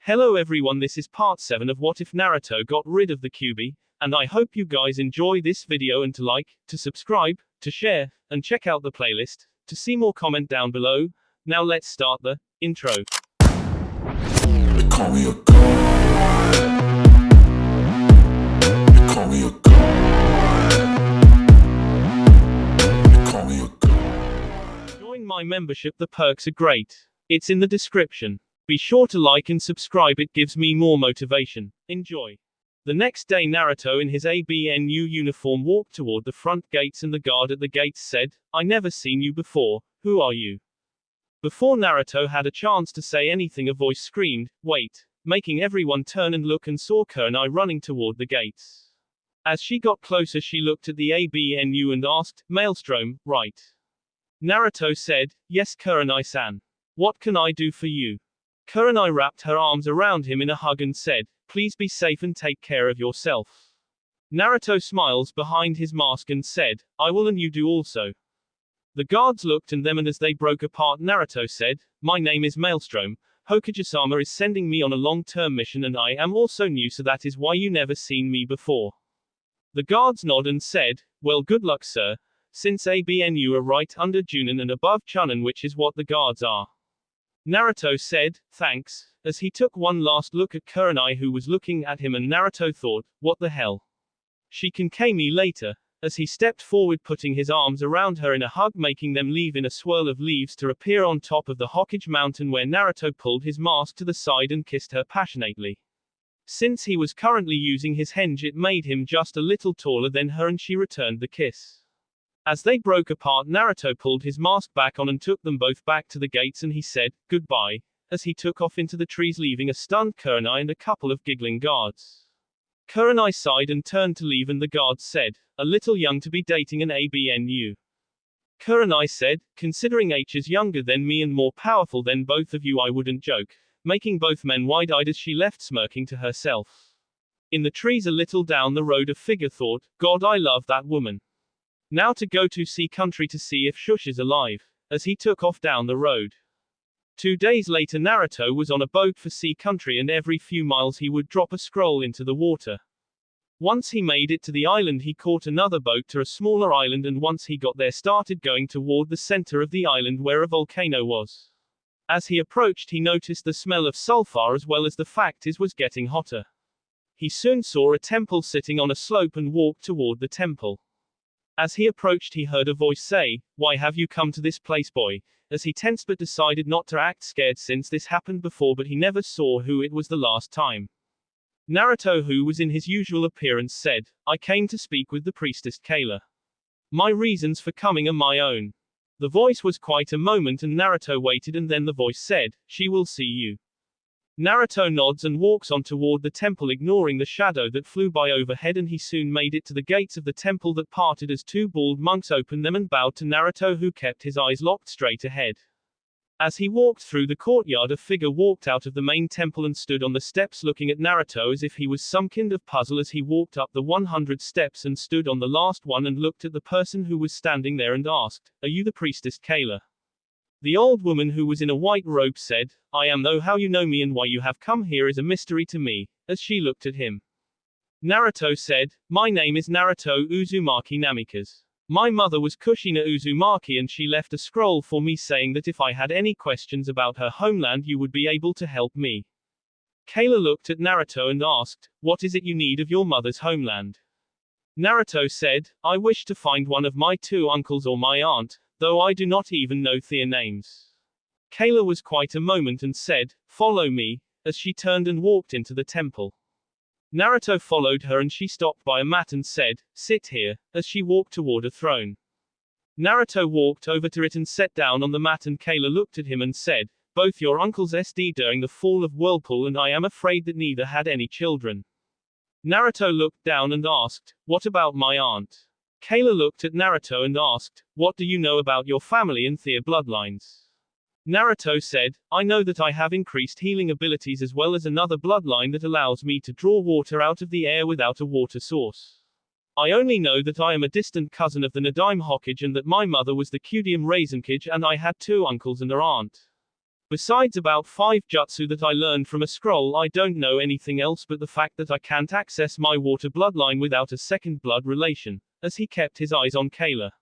Hello everyone, this is part 7 of What If Naruto Got Rid of the Kyuubi, and I hope you guys enjoy this video and to like, to subscribe, to share, and check out the playlist, to see more comment down below. Now let's start the intro. They call me a god. They call me a god. They call me a god. Join my membership, the perks are great. It's in the description. Be sure to like and subscribe, it gives me more motivation. Enjoy. The next day Naruto in his ABNU uniform walked toward the front gates and the guard at the gates said, "I never seen you before, who are you?" Before Naruto had a chance to say anything a voice screamed, "Wait," making everyone turn and look and saw Kurenai running toward the gates. As she got closer she looked at the ABNU and asked, "Maelstrom, right?" Naruto said, "Yes Kurenai-san. What can I do for you?" Kurenai wrapped her arms around him in a hug and said, "Please be safe and take care of yourself." Naruto smiles behind his mask and said, "I will and you do also." The guards looked at them and as they broke apart Naruto said, "My name is Maelstrom. Hokage-sama is sending me on a long-term mission and I am also new, so that is why you never seen me before." The guards nod and said, "Well, good luck sir, since ABNU are right under Junin and above Chunin, which is what the guards are." Naruto said, "Thanks," as he took one last look at Kurenai who was looking at him and Naruto thought, "What the hell? She can K me later," as he stepped forward putting his arms around her in a hug making them leave in a swirl of leaves to appear on top of the Hokage mountain where Naruto pulled his mask to the side and kissed her passionately. Since he was currently using his henge it made him just a little taller than her and she returned the kiss. As they broke apart Naruto pulled his mask back on and took them both back to the gates and he said, "Goodbye," as he took off into the trees leaving a stunned Kurenai and a couple of giggling guards. Kurenai sighed and turned to leave and the guards said, "A little young to be dating an ABNU." Kurenai said, "Considering H is younger than me and more powerful than both of you I wouldn't joke," making both men wide-eyed as she left smirking to herself. In the trees a little down the road a figure thought, "God, I love that woman. Now to go to sea country to see if Shush is alive," as he took off down the road. 2 days later Naruto was on a boat for sea country and every few miles he would drop a scroll into the water. Once he made it to the island he caught another boat to a smaller island and once he got there started going toward the center of the island where a volcano was. As he approached he noticed the smell of sulfur as well as the fact it was getting hotter. He soon saw a temple sitting on a slope and walked toward the temple. As he approached he heard a voice say, "Why have you come to this place, boy?" As he tensed but decided not to act scared since this happened before but he never saw who it was the last time. Naruto, who was in his usual appearance, said, "I came to speak with the priestess Kayla. My reasons for coming are my own." The voice was quite a moment and Naruto waited and then the voice said, "She will see you." Naruto nods and walks on toward the temple ignoring the shadow that flew by overhead and he soon made it to the gates of the temple that parted as two bald monks opened them and bowed to Naruto who kept his eyes locked straight ahead. As he walked through the courtyard a figure walked out of the main temple and stood on the steps looking at Naruto as if he was some kind of puzzle as he walked up the 100 steps and stood on the last one and looked at the person who was standing there and asked, "Are you the priestess Kayla?" The old woman who was in a white robe said, "I am, though how you know me and why you have come here is a mystery to me," as she looked at him. Naruto said, "My name is Naruto Uzumaki Namikaze. My mother was Kushina Uzumaki and she left a scroll for me saying that if I had any questions about her homeland you would be able to help me." Kayla looked at Naruto and asked, "What is it you need of your mother's homeland?" Naruto said, "I wish to find one of my 2 uncles or my aunt, though I do not even know their names." Kayla was quite a moment and said, "Follow me," as she turned and walked into the temple. Naruto followed her and she stopped by a mat and said, "Sit here," as she walked toward a throne. Naruto walked over to it and sat down on the mat and Kayla looked at him and said, "Both your uncles SD during the fall of Whirlpool and I am afraid that neither had any children." Naruto looked down and asked, "What about my aunt?" Kayla looked at Naruto and asked, "What do you know about your family and their bloodlines?" Naruto said, "I know that I have increased healing abilities as well as another bloodline that allows me to draw water out of the air without a water source. I only know that I am a distant cousin of the Nadaime Hokage and that my mother was the Kyuubi Raisenkage and I had 2 uncles and an aunt. Besides about 5 jutsu that I learned from a scroll, I don't know anything else but the fact that I can't access my water bloodline without a second blood relation, as he kept his eyes on Kayla.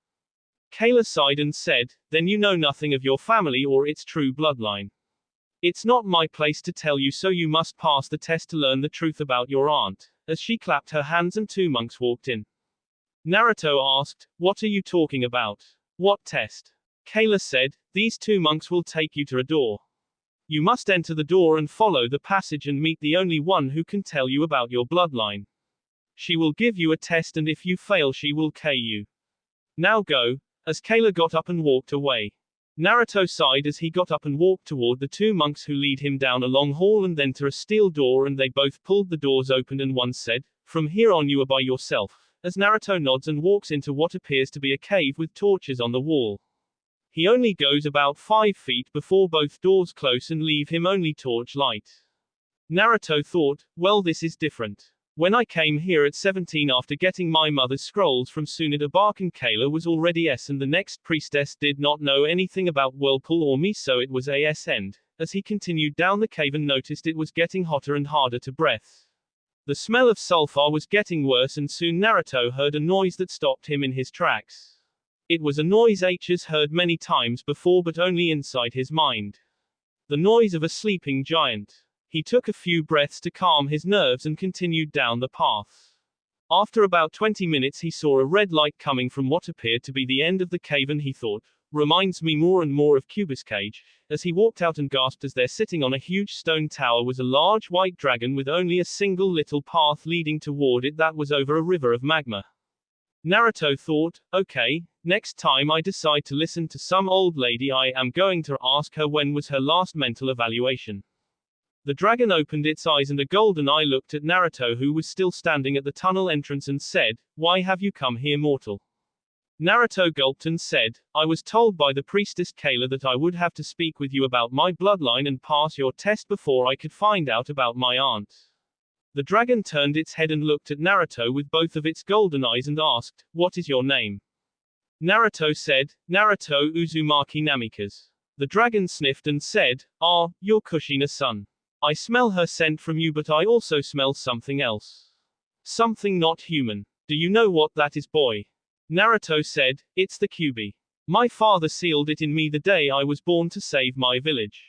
Kayla sighed and said, then you know nothing of your family or its true bloodline. It's not my place to tell you, so you must pass the test to learn the truth about your aunt. As she clapped her hands and 2 monks walked in. Naruto asked, what are you talking about? What test? Kayla said, these 2 monks will take you to a door. You must enter the door and follow the passage and meet the only one who can tell you about your bloodline. She will give you a test, and if you fail she will K you. Now go. As Kayla got up and walked away. Naruto sighed as he got up and walked toward the 2 monks who lead him down a long hall and then to a steel door, and they both pulled the doors open and one said, from here on you are by yourself, as Naruto nods and walks into what appears to be a cave with torches on the wall. He only goes about 5 feet before both doors close and leave him only torch light. Naruto thought, well, this is different. When I came here at 17 after getting my mother's scrolls from Tsunade Bark, and Kayla was already S and the next priestess did not know anything about whirlpool or me, so it was a S end. As he continued down the cave and noticed it was getting hotter and harder to breathe. The smell of sulfur was getting worse, and soon Naruto heard a noise that stopped him in his tracks. It was a noise H has heard many times before, but only inside his mind. The noise of a sleeping giant. He took a few breaths to calm his nerves and continued down the path. After about 20 minutes he saw a red light coming from what appeared to be the end of the cave, and he thought, reminds me more and more of Kyuubi's cage. As he walked out and gasped, as there sitting on a huge stone tower was a large white dragon with only a single little path leading toward it that was over a river of magma. Naruto thought, okay, next time I decide to listen to some old lady I am going to ask her when was her last mental evaluation. The dragon opened its eyes and a golden eye looked at Naruto, who was still standing at the tunnel entrance, and said, why have you come here, mortal? Naruto gulped and said, I was told by the priestess Kayla that I would have to speak with you about my bloodline and pass your test before I could find out about my aunt. The dragon turned its head and looked at Naruto with both of its golden eyes and asked, what is your name? Naruto said, Naruto Uzumaki Namikaze. The dragon sniffed and said, you're Kushina-san. I smell her scent from you, but I also smell something else. Something not human. Do you know what that is, boy? Naruto said, it's the Kyuubi. My father sealed it in me the day I was born to save my village.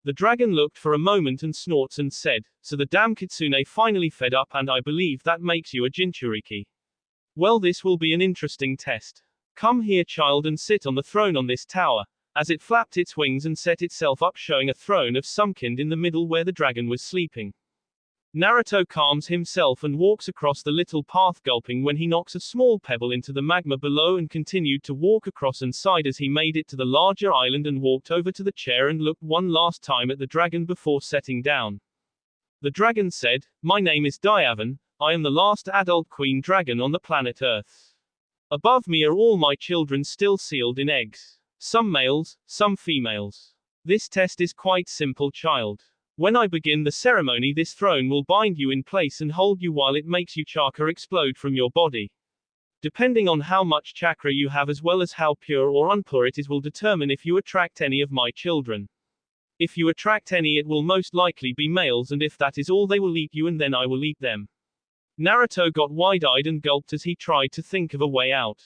The dragon looked for a moment and snorts and said, so the damn kitsune finally fed up, and I believe that makes you a Jinchuriki. Well, this will be an interesting test. Come here, child, and sit on the throne on this tower. As it flapped its wings and set itself up, showing a throne of some kind in the middle where the dragon was sleeping. Naruto calms himself and walks across the little path, gulping when he knocks a small pebble into the magma below, and continued to walk across and sighed as he made it to the larger island and walked over to the chair and looked one last time at the dragon before setting down. The dragon said, my name is Diavan, I am the last adult queen dragon on the planet Earth. Above me are all my children still sealed in eggs. Some males, some females. This test is quite simple, child. When I begin the ceremony, this throne will bind you in place and hold you while it makes you chakra explode from your body. Depending on how much chakra you have as well as how pure or unpure it is will determine if you attract any of my children. If you attract any, it will most likely be males, and if that is all, they will eat you and then I will eat them. Naruto got wide-eyed and gulped as he tried to think of a way out.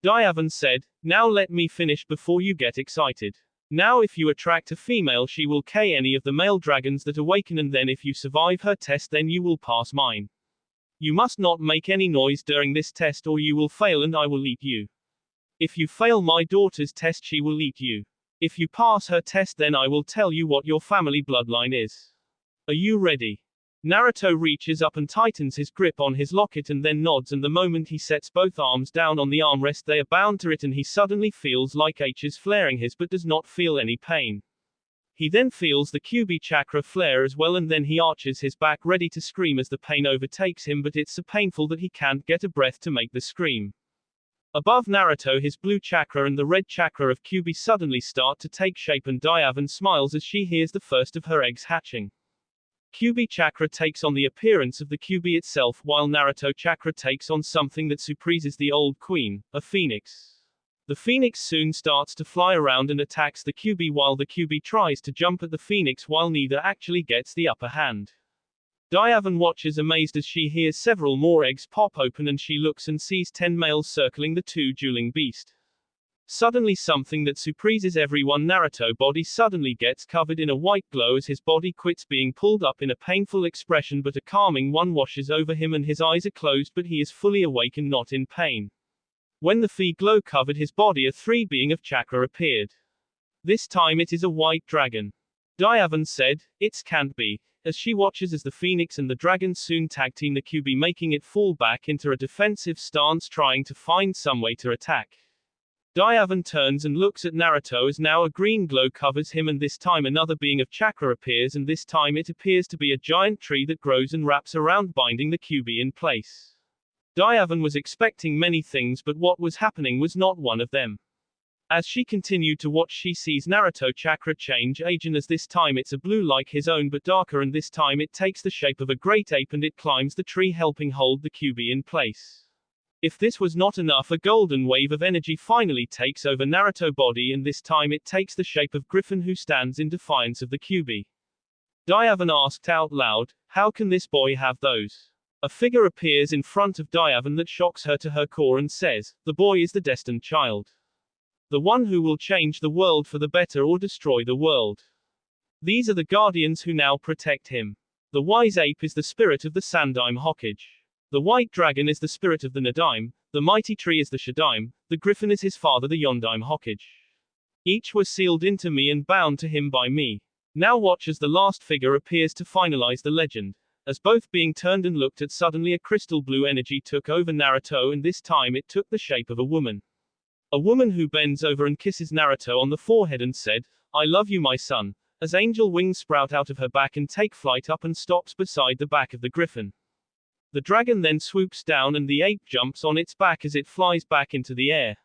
Diavan said, now let me finish before you get excited. Now if you attract a female, she will K any of the male dragons that awaken, and then if you survive her test, then you will pass mine. You must not make any noise during this test or you will fail and I will eat you. If you fail my daughter's test, she will eat you. If you pass her test, then I will tell you what your family bloodline is. Are you ready? Naruto reaches up and tightens his grip on his locket and then nods, and the moment he sets both arms down on the armrest they are bound to it, and he suddenly feels like H is flaring his but does not feel any pain. He then feels the Kyuubi chakra flare as well, and then he arches his back ready to scream as the pain overtakes him, but it's so painful that he can't get a breath to make the scream. Above Naruto, his blue chakra and the red chakra of Kyuubi suddenly start to take shape, and Diavan smiles as she hears the first of her eggs hatching. Kyuubi chakra takes on the appearance of the Kyuubi itself, while Naruto chakra takes on something that surprises the old queen, a phoenix. The phoenix soon starts to fly around and attacks the Kyuubi while the Kyuubi tries to jump at the phoenix while neither actually gets the upper hand. Diavan watches amazed as she hears several more eggs pop open and she looks and sees 10 males circling the two dueling beast. Suddenly something that surprises everyone, Naruto body suddenly gets covered in a white glow as his body quits being pulled up in a painful expression, but a calming one washes over him and his eyes are closed but he is fully awake and not in pain. When the Phi glow covered his body, a 3 being of chakra appeared. This time it is a white dragon. Diavan said, "It can't be," as she watches as the phoenix and the dragon soon tag team the Kyuubi, making it fall back into a defensive stance trying to find some way to attack. Diavan turns and looks at Naruto as now a green glow covers him and this time another being of chakra appears and this time it appears to be a giant tree that grows and wraps around binding the Kyuubi in place. Diavan was expecting many things but what was happening was not one of them. As she continued to watch she sees Naruto chakra change agent as this time it's a blue like his own but darker and this time it takes the shape of a great ape and it climbs the tree helping hold the Kyuubi in place. If this was not enough, a golden wave of energy finally takes over Naruto body and this time it takes the shape of Griffin who stands in defiance of the Kyuubi. Diavan asked out loud, "How can this boy have those?" A figure appears in front of Diavan that shocks her to her core and says, "The boy is the destined child. The one who will change the world for the better or destroy the world. These are the guardians who now protect him. The wise ape is the spirit of the Sandaime Hokage. The white dragon is the spirit of the Nadaime, the mighty tree is the Shadaime, the griffin is his father the Yondaime Hokage. Each was sealed into me and bound to him by me. Now watch as the last figure appears to finalize the legend. As both being turned and looked at, suddenly a crystal blue energy took over Naruto and this time it took the shape of a woman. A woman who bends over and kisses Naruto on the forehead and said, "I love you my son," as angel wings sprout out of her back and take flight up and stops beside the back of the griffin. The dragon then swoops down and the ape jumps on its back as it flies back into the air.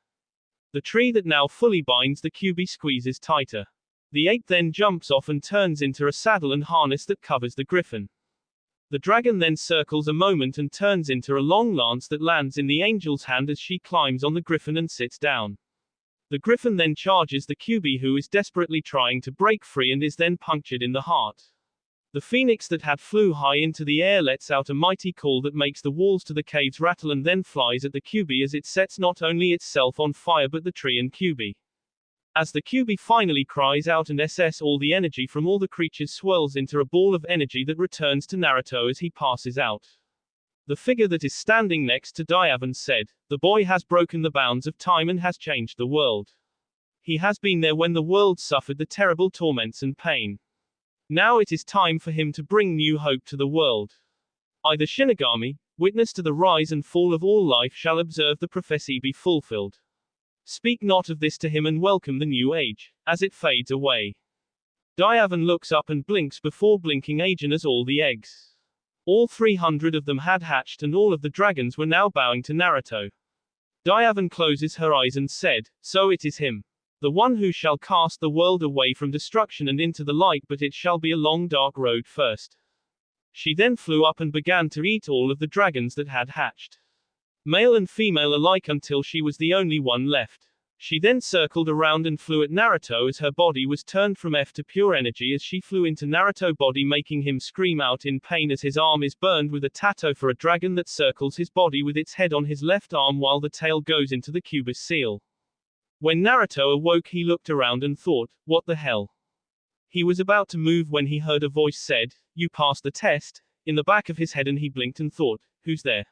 The tree that now fully binds the Kyuubi squeezes tighter. The ape then jumps off and turns into a saddle and harness that covers the griffin. The dragon then circles a moment and turns into a long lance that lands in the angel's hand as she climbs on the griffin and sits down. The griffin then charges the Kyuubi who is desperately trying to break free and is then punctured in the heart. The phoenix that had flew high into the air lets out a mighty call that makes the walls to the caves rattle and then flies at the Kyuubi as it sets not only itself on fire but the tree and Kyuubi. As the Kyuubi finally cries out and all the energy from all the creatures swirls into a ball of energy that returns to Naruto as he passes out. The figure that is standing next to Diavan said, "The boy has broken the bounds of time and has changed the world. He has been there when the world suffered the terrible torments and pain. Now it is time for him to bring new hope to the world. I the Shinigami, witness to the rise and fall of all life, shall observe the prophecy be fulfilled. Speak not of this to him and welcome the new age, as it fades away." Diavan looks up and blinks before blinking again as all the eggs. All 300 of them had hatched and all of the dragons were now bowing to Naruto. Diavan closes her eyes and said, "So it is him. The one who shall cast the world away from destruction and into the light, but it shall be a long dark road first." She then flew up and began to eat all of the dragons that had hatched. Male and female alike until she was the only one left. She then circled around and flew at Naruto as her body was turned from F to pure energy as she flew into Naruto body, making him scream out in pain as his arm is burned with a tattoo for a dragon that circles his body with its head on his left arm while the tail goes into the Kyuubi seal. When Naruto awoke he looked around and thought, "What the hell?" He was about to move when he heard a voice said, "You passed the test," in the back of his head and he blinked and thought, "Who's there?"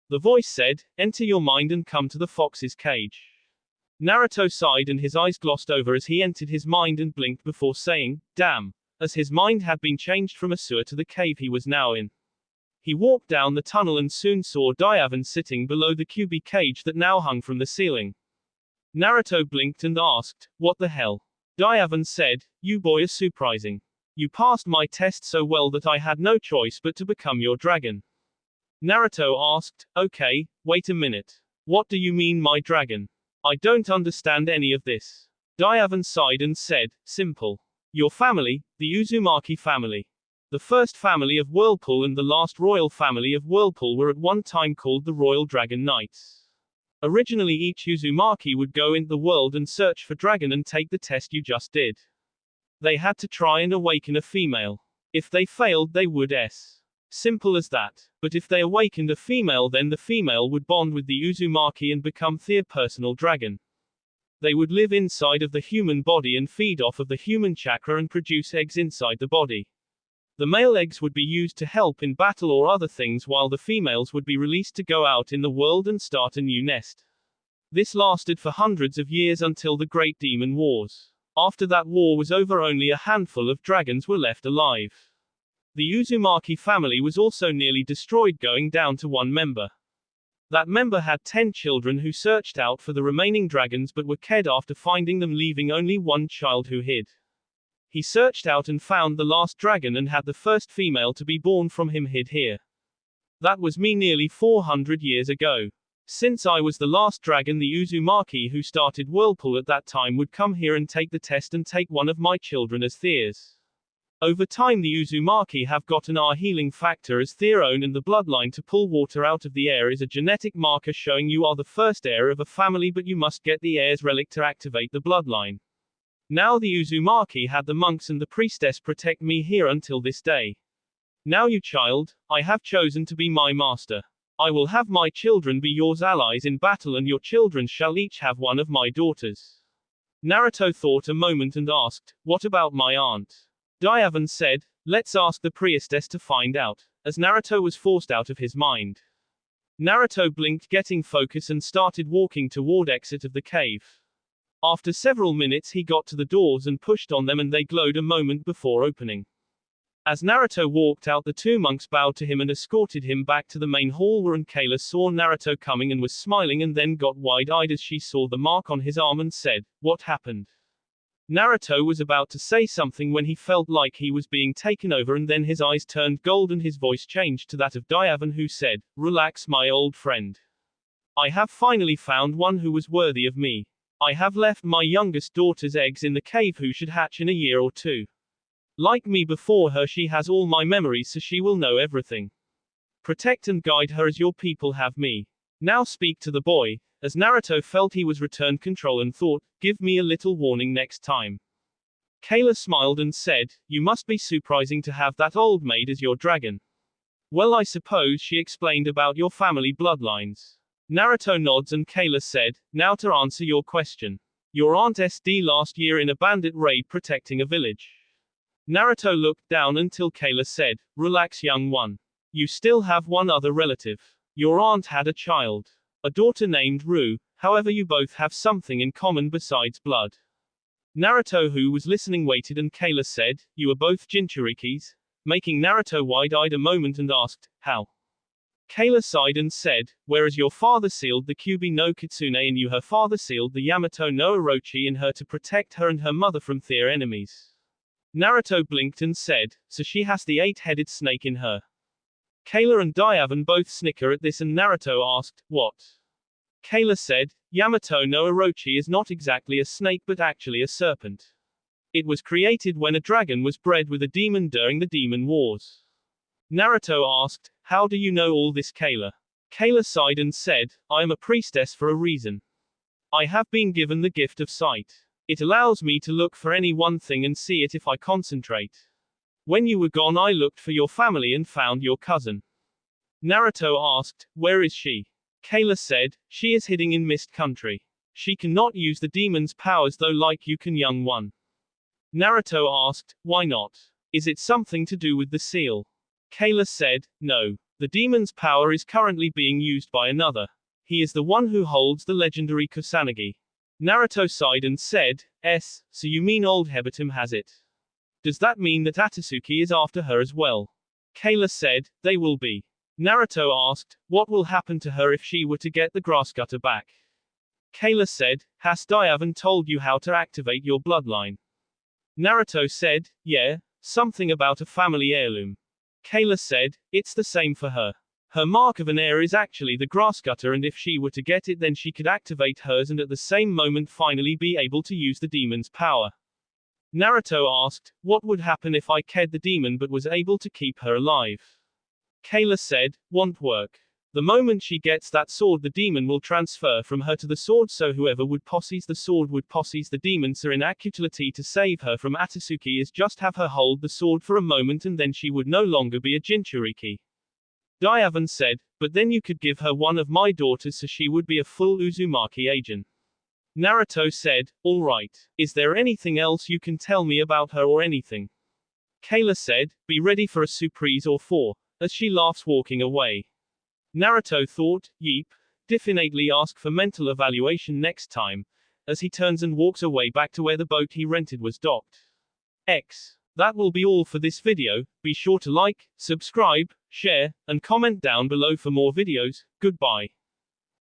The voice said, "Enter your mind and come to the fox's cage." Naruto sighed and his eyes glossed over as he entered his mind and blinked before saying, "Damn," as his mind had been changed from a sewer to the cave he was now in. He walked down the tunnel and soon saw Diavan sitting below the Kyuubi cage that now hung from the ceiling. Naruto blinked and asked, "What the hell?" Diavan said, "You boy are surprising. You passed my test so well that I had no choice but to become your dragon." Naruto asked, "Okay, wait a minute. What do you mean my dragon? I don't understand any of this." Diavan sighed and said, "Simple. Your family, the Uzumaki family. The first family of Whirlpool and the last royal family of Whirlpool were at one time called the Royal Dragon Knights. Originally each Uzumaki would go into the world and search for dragon and take the test you just did. They had to try and awaken a female. If they failed they would s. Simple as that. But if they awakened a female then the female would bond with the Uzumaki and become their personal dragon. They would live inside of the human body and feed off of the human chakra and produce eggs inside the body. The male eggs would be used to help in battle or other things while the females would be released to go out in the world and start a new nest. This lasted for hundreds of years until the Great Demon Wars. After that war was over only a handful of dragons were left alive. The Uzumaki family was also nearly destroyed going down to one member. That member had 10 children who searched out for the remaining dragons but were killed after finding them, leaving only one child who hid. He searched out and found the last dragon and had the first female to be born from him hid here. That was me nearly 400 years ago. Since I was the last dragon, the Uzumaki who started Whirlpool at that time would come here and take the test and take one of my children as theirs. Over time the Uzumaki have gotten our healing factor as their own, and the bloodline to pull water out of the air is a genetic marker showing you are the first heir of a family, but you must get the heir's relic to activate the bloodline. Now the Uzumaki had the monks and the priestess protect me here until this day. Now you child, I have chosen to be my master. I will have my children be yours allies in battle, and your children shall each have one of my daughters. Naruto thought a moment and asked, what about my aunt? Diavan said, let's ask the priestess to find out, as Naruto was forced out of his mind. Naruto blinked, getting focus, and started walking toward exit of the cave. After several minutes he got to the doors and pushed on them, and they glowed a moment before opening. As Naruto walked out, the two monks bowed to him and escorted him back to the main hall, and Kayla saw Naruto coming and was smiling and then got wide-eyed as she saw the mark on his arm and said, what happened? Naruto was about to say something when he felt like he was being taken over, and then his eyes turned gold and his voice changed to that of Diavan, who said, relax my old friend. I have finally found one who was worthy of me. I have left my youngest daughter's eggs in the cave who should hatch in a year or two. Like me before her, she has all my memories, so she will know everything. Protect and guide her as your people have me. Now speak to the boy. As Naruto felt he was returned control and thought, give me a little warning next time. Kayla smiled and said, you must be surprising to have that old maid as your dragon. Well, I suppose she explained about your family bloodlines. Naruto nods and Kayla said, now to answer your question. Your aunt SD last year in a bandit raid protecting a village. Naruto looked down until Kayla said, relax young one. You still have one other relative. Your aunt had a child. A daughter named Ru, however you both have something in common besides blood. Naruto, who was listening, waited, and Kayla said, you are both Jinchurikis? Making Naruto wide-eyed a moment and asked, how? Kayla sighed and said, whereas your father sealed the Kyuubi no Kitsune in you, her father sealed the Yamato no Orochi in her to protect her and her mother from their enemies. Naruto blinked and said, so she has the 8-headed snake in her. Kayla and Diavan both snicker at this, and Naruto asked, what? Kayla said, Yamato no Orochi is not exactly a snake but actually a serpent. It was created when a dragon was bred with a demon during the Demon Wars. Naruto asked, how do you know all this, Kayla? Kayla sighed and said, I am a priestess for a reason. I have been given the gift of sight. It allows me to look for any one thing and see it if I concentrate. When you were gone, I looked for your family and found your cousin. Naruto asked, where is she? Kayla said, she is hiding in Mist Country. She cannot use the demon's powers though like you can, young one. Naruto asked, why not? Is it something to do with the seal? Kayla said, no. The demon's power is currently being used by another. He is the one who holds the legendary Kusanagi. Naruto sighed and said, so you mean old Hebatim has it? Does that mean that Atsuki is after her as well? Kayla said, they will be. Naruto asked, what will happen to her if she were to get the grasscutter back? Kayla said, has Diavan told you how to activate your bloodline? Naruto said, yeah, something about a family heirloom. Kayla said, it's the same for her. Her mark of an heir is actually the grasscutter, and if she were to get it then she could activate hers and at the same moment finally be able to use the demon's power. Naruto asked, what would happen if I killed the demon but was able to keep her alive? Kayla said, won't work. The moment she gets that sword, the demon will transfer from her to the sword, so whoever would possess the sword would possess the demon. So in actuality, to save her from Atsuki is just have her hold the sword for a moment and then she would no longer be a Jinchuriki. Diavan said, but then you could give her one of my daughters so she would be a full Uzumaki agent. Naruto said, alright. Is there anything else you can tell me about her or anything? Kayla said, be ready for a surprise or four, as she laughs walking away. Naruto thought, yeep, definitely ask for mental evaluation next time, as he turns and walks away back to where the boat he rented was docked. That will be all for this video. Be sure to like, subscribe, share, and comment down below for more videos. Goodbye.